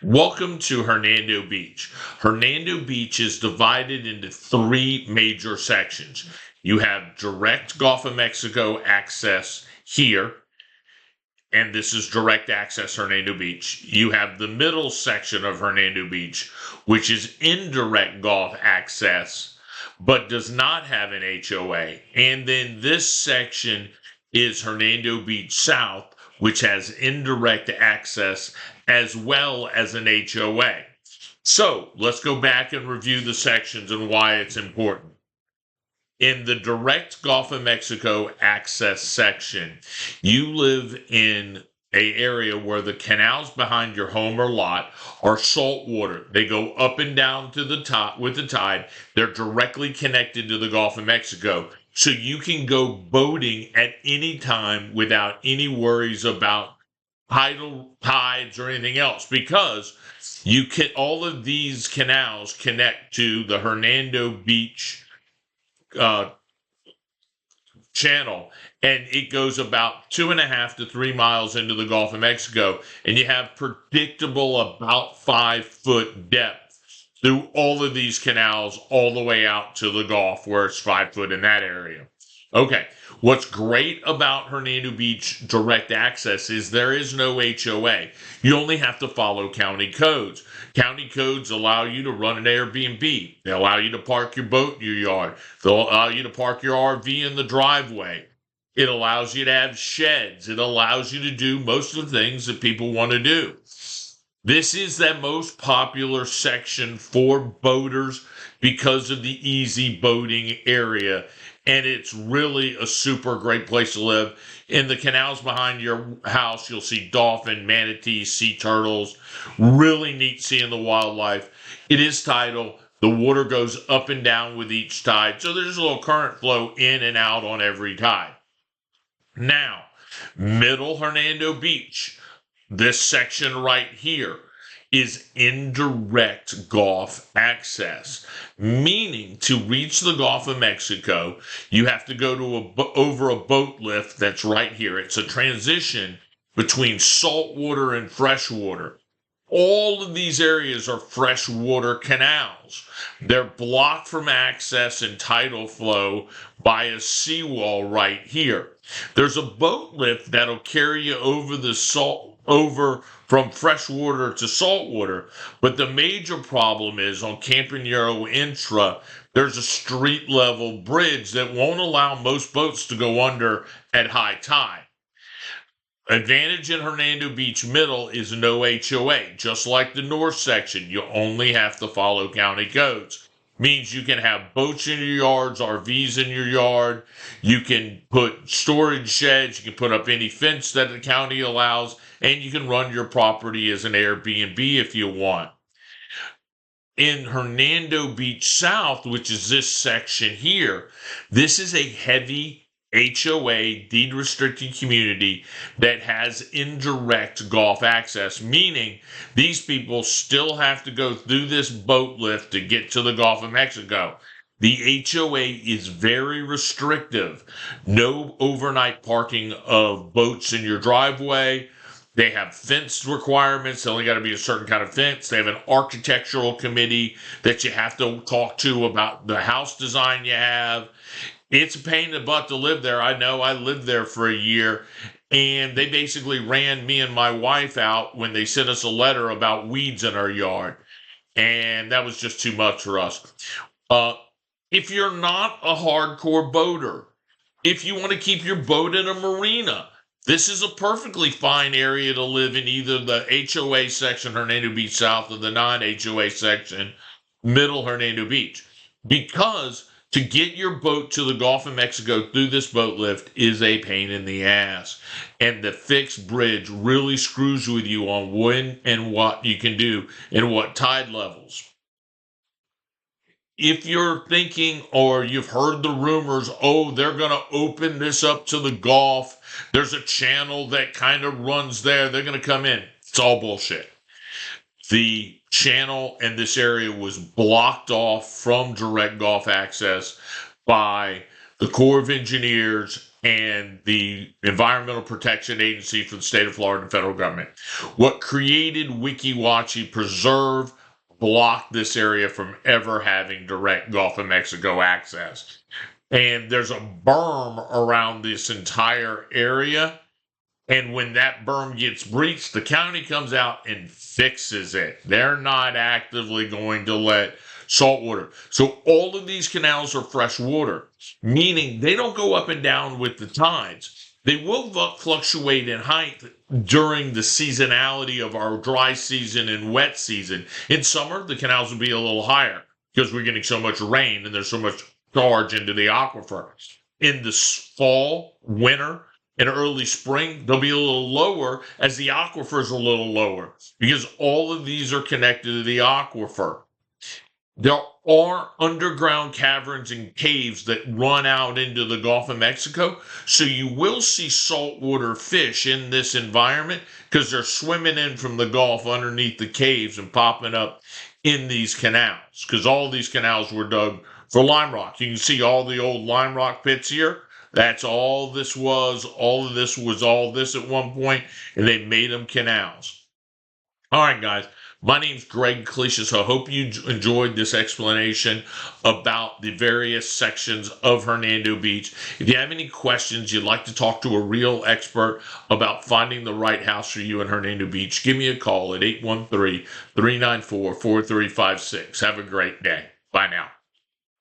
Welcome to Hernando Beach. Hernando Beach is divided into three major sections. You have direct Gulf of Mexico access here, and this is direct access Hernando Beach. You have the middle section of Hernando Beach, which is indirect Gulf access, but does not have an HOA. And then this section is Hernando Beach South, which has indirect access as well as an HOA. So let's go back and review the sections and why it's important. In the direct Gulf of Mexico access section, you live in a area where the canals behind your home or lot are saltwater. They go up and down to the top with the tide. They're directly connected to the Gulf of Mexico. So you can go boating at any time without any worries about tidal tides or anything else, because you can all of these canals connect to the Hernando Beach uh, channel, and it goes about 2.5 to 3 miles into the Gulf of Mexico, and you have predictable about 5 foot depth through all of these canals all the way out to the Gulf where it's 5 foot in that area. Okay, what's great about Hernando Beach direct access is there is no HOA. You only have to follow county codes. County codes allow you to run an Airbnb. They allow you to park your boat in your yard. They'll allow you to park your RV in the driveway. It allows you to have sheds. It allows you to do most of the things that people want to do. This is the most popular section for boaters because of the easy boating area. And it's really a super great place to live. In the canals behind your house, you'll see dolphin, manatees, sea turtles. Really neat seeing the wildlife. It is tidal. The water goes up and down with each tide. So there's a little current flow in and out on every tide. Now, middle Hernando Beach, this section right here, is indirect Gulf access, meaning to reach the Gulf of Mexico, you have to go to over a boat lift that's right here. It's a transition between saltwater and freshwater. All of these areas are freshwater canals. They're blocked from access and tidal flow by a seawall right here. There's a boat lift that'll carry you over from freshwater to saltwater, but the major problem is on Campanero Intra, there's a street level bridge that won't allow most boats to go under at high tide. Advantage in Hernando Beach Middle is no HOA. Just like the north section, you only have to follow county codes. Means you can have boats in your yards, RVs in your yard. You can put storage sheds. You can put up any fence that the county allows, and you can run your property as an Airbnb if you want. In Hernando Beach South, which is this section here, this is a heavy HOA deed restricted community that has indirect Gulf access, meaning these people still have to go through this boat lift to get to the Gulf of Mexico. The HOA is very restrictive. No overnight parking of boats in your driveway. They have fence requirements. They only got to be a certain kind of fence. They have an architectural committee that you have to talk to about the house design you have. It's a pain in the butt to live there. I know I lived there for a year, and they basically ran me and my wife out when they sent us a letter about weeds in our yard. And that was just too much for us. If you're not a hardcore boater, if you want to keep your boat in a marina, this is a perfectly fine area to live in, either the HOA section, Hernando Beach South, or the non-HOA section, middle Hernando Beach. Because to get your boat to the Gulf of Mexico through this boat lift is a pain in the ass. And the fixed bridge really screws with you on when and what you can do and what tide levels. If you're thinking, or you've heard the rumors, oh, they're going to open this up to the Gulf, there's a channel that kind of runs there, they're going to come in. It's all bullshit. The channel in this area was blocked off from direct Gulf access by the Corps of Engineers and the Environmental Protection Agency for the state of Florida and federal government. What created Weeki Wachee Preserve blocked this area from ever having direct Gulf of Mexico access. And there's a berm around this entire area. And when that berm gets breached, the county comes out and fixes it. They're not actively going to let saltwater. So all of these canals are fresh water, meaning they don't go up and down with the tides. They will fluctuate in height during the seasonality of our dry season and wet season. In summer, the canals will be a little higher because we're getting so much rain and there's so much charge into the aquifer. In the fall, winter, and early spring, they'll be a little lower as the aquifer is a little lower because all of these are connected to the aquifer. There are underground caverns and caves that run out into the Gulf of Mexico, so you will see saltwater fish in this environment because they're swimming in from the Gulf underneath the caves and popping up in these canals because all these canals were dug for lime rock. You can see all the old lime rock pits here. That's all this was. All of this was all this at one point, and they made them canals. All right, guys. My name's Greg Clecia, so I hope you enjoyed this explanation about the various sections of Hernando Beach. If you have any questions, you'd like to talk to a real expert about finding the right house for you in Hernando Beach, give me a call at 813-394-4356. Have a great day. Bye now.